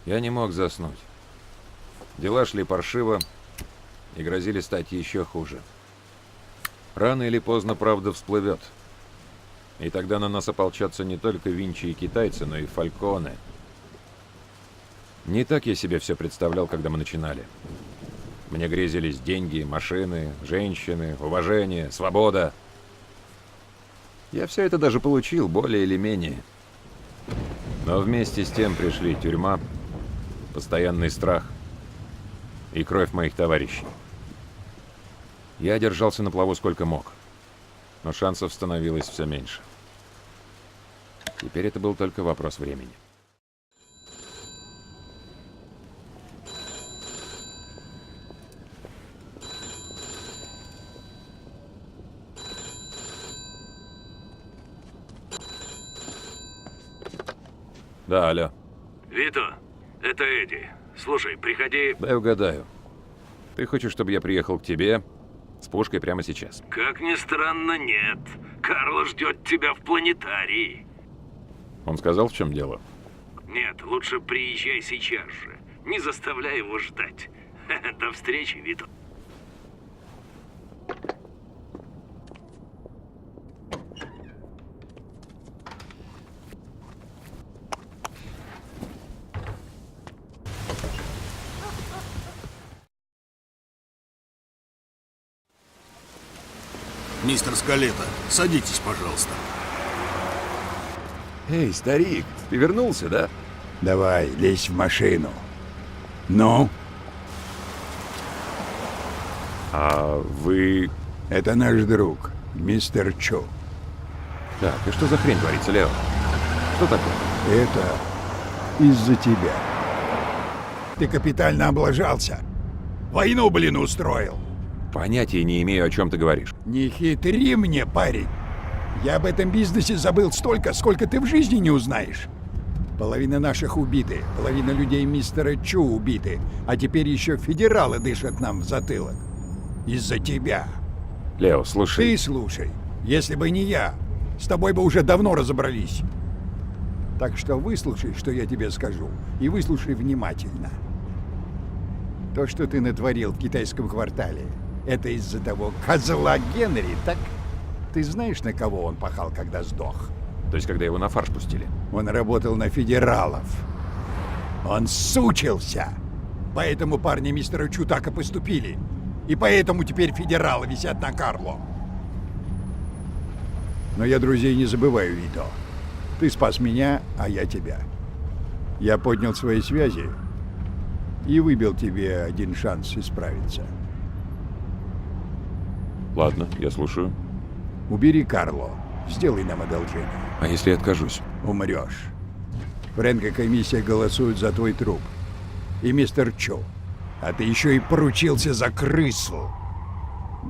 Я не мог заснуть. Дела шли паршиво и грозили стать еще хуже. Рано или поздно правда всплывет. И тогда на нас ополчатся не только Винчи и китайцы, но и Фальконе. Не так я себе все представлял, когда мы начинали. Мне грезились деньги, машины, женщины, уважение, свобода. Я все это даже получил, более или менее. Но вместе с тем пришли тюрьма, постоянный страх и кровь моих товарищей. Я держался на плаву сколько мог, но шансов становилось все меньше. Теперь это был только вопрос времени. Да, алло. Вито, это Эдди. Слушай, приходи... Дай угадаю. Ты хочешь, чтобы я приехал к тебе с пушкой прямо сейчас? Как ни странно, нет. Карло ждет тебя в планетарии. Он сказал, в чем дело? Нет, лучше приезжай сейчас же. Не заставляй его ждать. До встречи, Вито. Мистер Скалета, садитесь, пожалуйста. Эй, старик, ты вернулся, да? Давай, лезь в машину. Ну? А вы... Это наш друг, мистер Чо. Так, и что за хрень творится, Лео? Что такое? Это из-за тебя. Ты капитально облажался. Войну, блин, устроил. Понятия не имею, о чем ты говоришь. Не хитри мне, парень. Я об этом бизнесе забыл столько, сколько ты в жизни не узнаешь. Половина наших убиты, половина людей мистера Чу убиты, а теперь еще федералы дышат нам в затылок. Из-за тебя. Лео, слушай... Ты слушай. Если бы не я, с тобой бы уже давно разобрались. Так что выслушай, что я тебе скажу, и выслушай внимательно. То, что ты натворил в китайском квартале, это из-за того козла Генри, так? Ты знаешь, на кого он пахал, когда сдох? То есть, когда его на фарш пустили? Он работал на федералов. Он сучился. Поэтому парни мистера Чу так и поступили. И поэтому теперь федералы висят на Карло. Но я друзей не забываю, Вито. Ты спас меня, а я тебя. Я поднял свои связи и выбил тебе один шанс исправиться. Ладно, я слушаю. Убери Карло. Сделай нам одолжение. А если я откажусь? Умрешь. Фрэнк и комиссия голосуют за твой труп. И мистер Чо. А ты еще и поручился за крысу.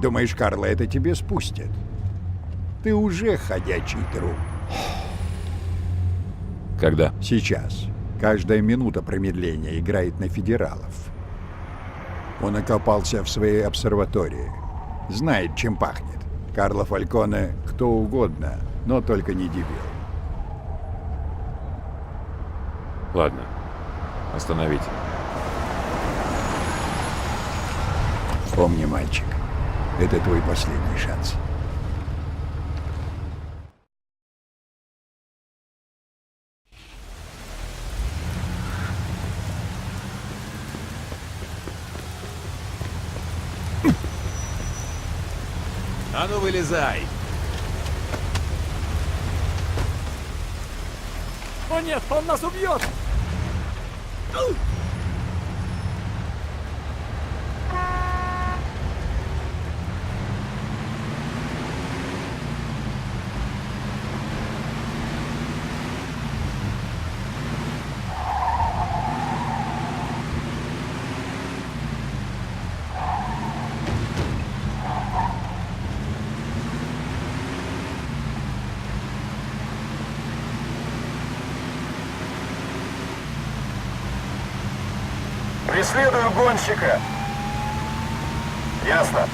Думаешь, Карло это тебе спустит? Ты уже ходячий труп. Когда? Сейчас. Каждая минута промедления играет на федералов. Он окопался в своей обсерватории. Знает, чем пахнет. Карло Фальконе кто угодно, но только не дебил. Ладно. Остановите. Помни, мальчик, это твой последний шанс. А ну вылезай! О нет, он нас убьет! Преследую гонщика. Ясно.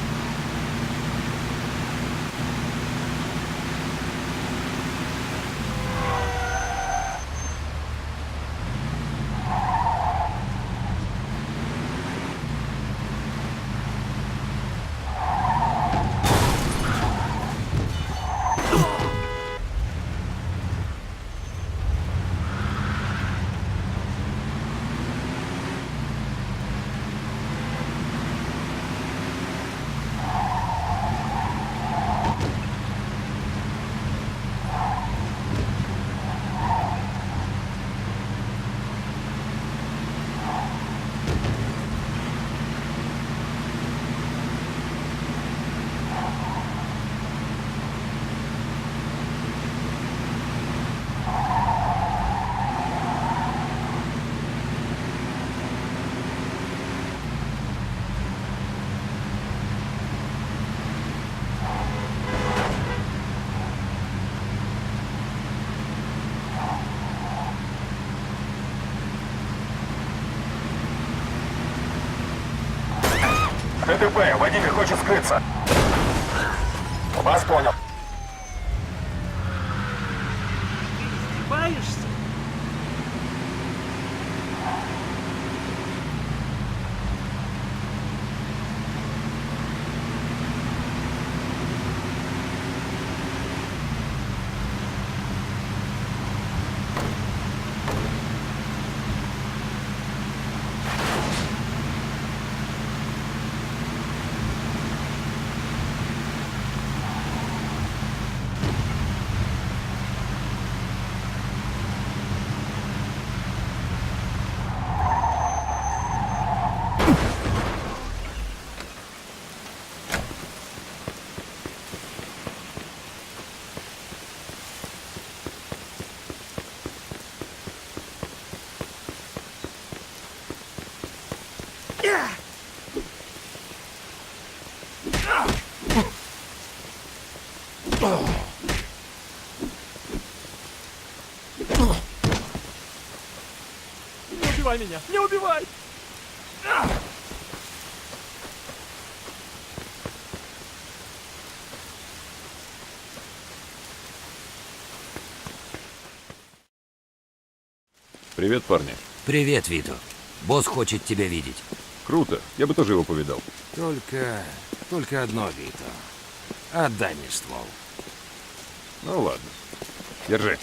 ДТП, водитель хочет скрыться. Вас понял. Издеваешься? Не убивай меня! Не убивай! Привет, парни. Привет, Вито. Босс хочет тебя видеть. Круто. Я бы тоже его повидал. Только одно, Вито. Отдай мне ствол. Ну ладно. Держи.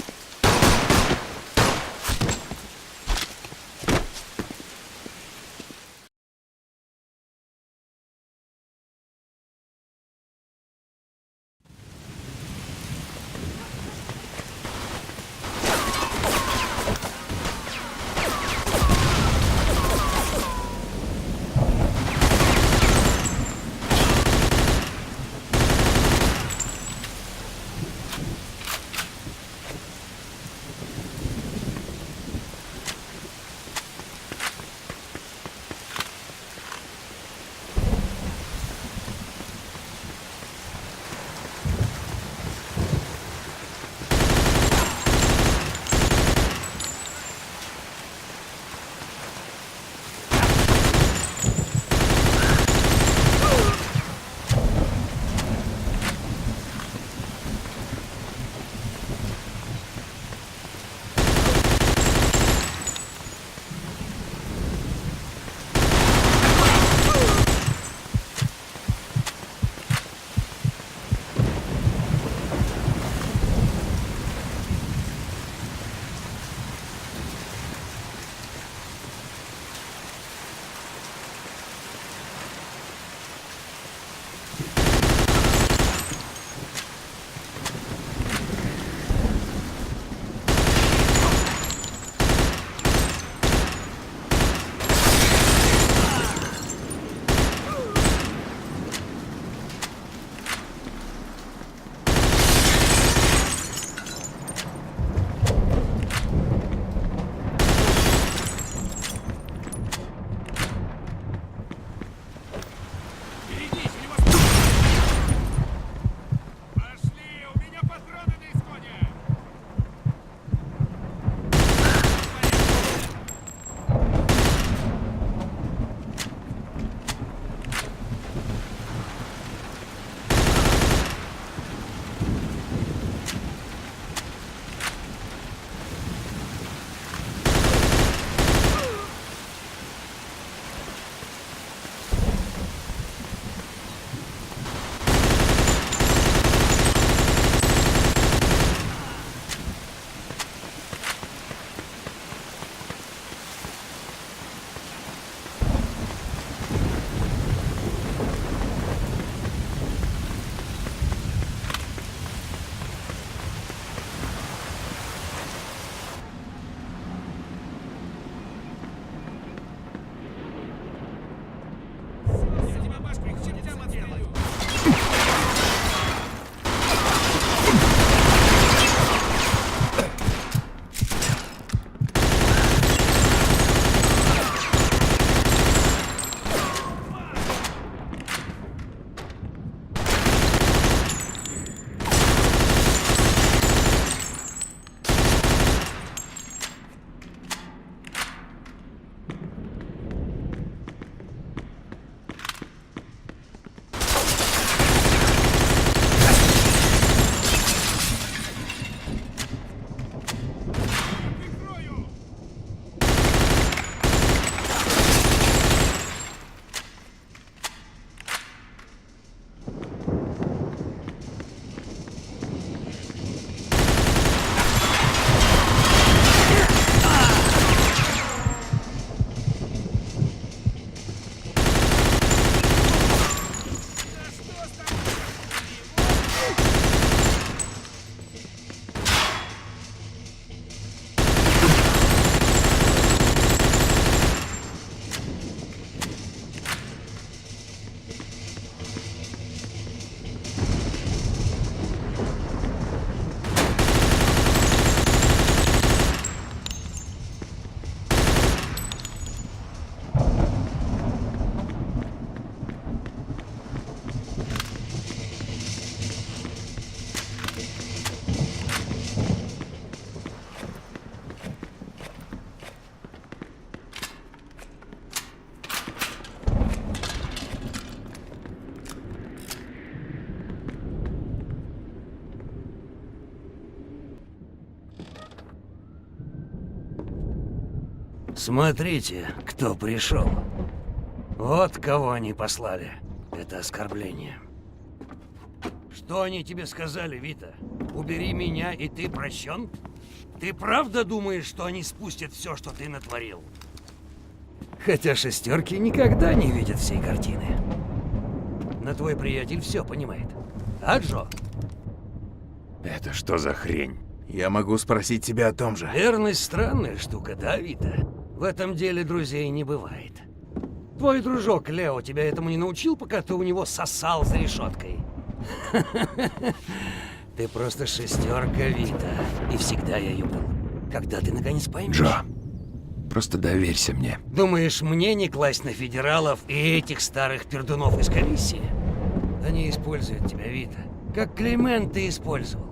Смотрите, кто пришел. Вот кого они послали. Это оскорбление. Что они тебе сказали, Вита? Убери меня, и ты прощен? Ты правда думаешь, что они спустят все, что ты натворил? Хотя шестерки никогда не видят всей картины. Но твой приятель все понимает. А, Джо? Это что за хрень? Я могу спросить тебя о том же. Верность странная штука, да, Вита? В этом деле друзей не бывает. Твой дружок Лео тебя этому не научил, пока ты у него сосал за решеткой? Ты просто шестерка, Вита. И всегда ею был. Когда ты наконец поймешь? Джо, просто доверься мне. Думаешь, мне не класть на федералов и этих старых пердунов из комиссии? Они используют тебя, Вита. Как Климент ты использовал.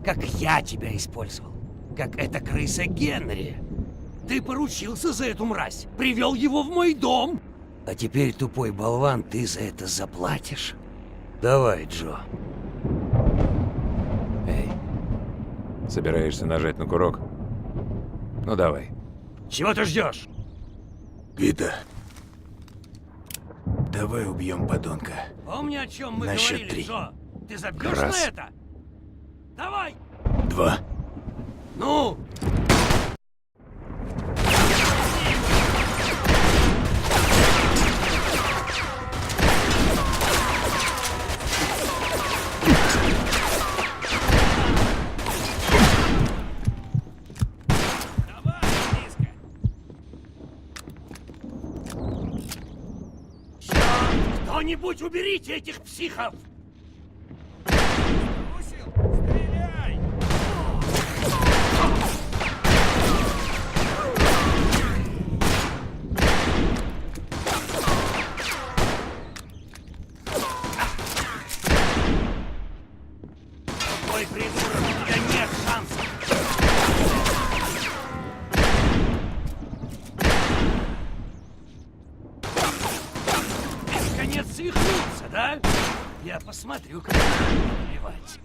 Как я тебя использовал. Как эта крыса Генри. Ты поручился за эту мразь. Привел его в мой дом. А теперь, тупой болван, ты за это заплатишь. Давай, Джо. Эй, собираешься нажать на курок? Ну давай. Чего ты ждешь? Вита, давай убьем подонка. Помни, о чем мы На счет говорили, 3. Джо. Ты забьешь Раз. на это? Давай! 2. Ну! Кто-нибудь уберите этих психов! Стреляй! Ой, придурок, у тебя нет шансов! Наконец свихнулся, да? Я посмотрю, как убивать.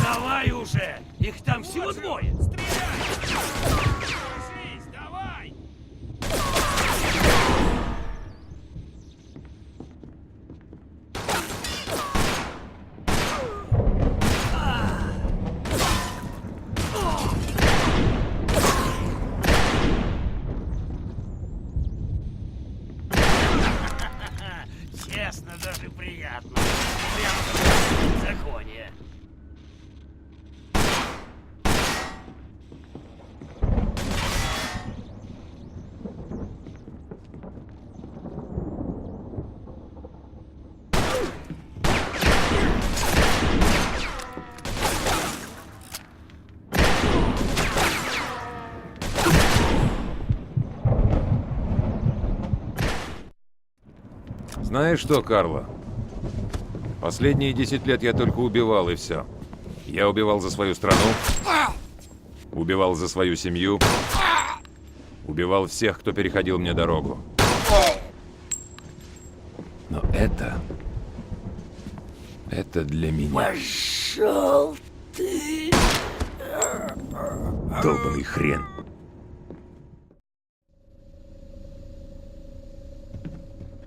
Давай уже! Их там всего двое! Давай! Честно, даже приятно. Прямо как в законе. Знаешь что, Карло? Последние 10 лет я только убивал, и все. Я убивал за свою страну, убивал за свою семью, убивал всех, кто переходил мне дорогу. Но это для меня. Пошел ты! Долбаный хрен.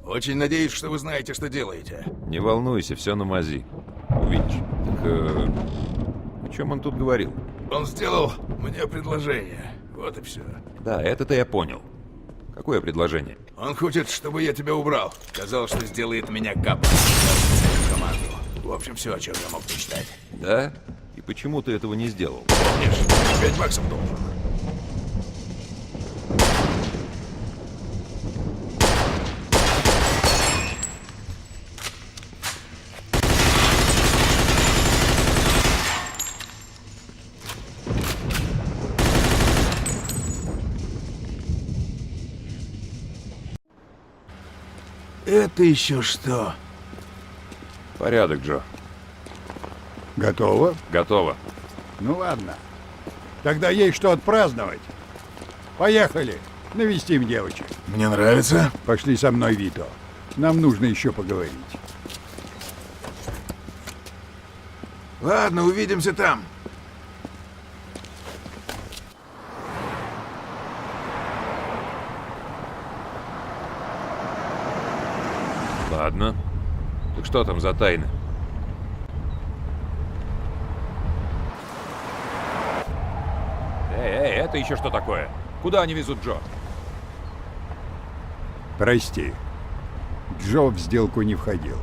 Очень надеюсь, что вы знаете, что делаете. Не волнуйся, все на мази. Увидишь. Так, о чем он тут говорил? Он сделал мне предложение. Вот и все. Да, это-то я понял. Какое предложение? Он хочет, чтобы я тебя убрал. Сказал, что сделает меня капом. В команду. В общем, все, о чем я мог мечтать. Да? И почему ты этого не сделал? Помнишь, 5 баксов должен. Это еще что? Порядок, Джо. Готово? Готово. Ну ладно. Тогда есть что отпраздновать. Поехали. Навестим девочек. Мне нравится. Пошли со мной, Вито. Нам нужно еще поговорить. Ладно, увидимся там. Ладно. Так что там за тайны? Эй, это еще что такое? Куда они везут Джо? Прости. Джо в сделку не входил.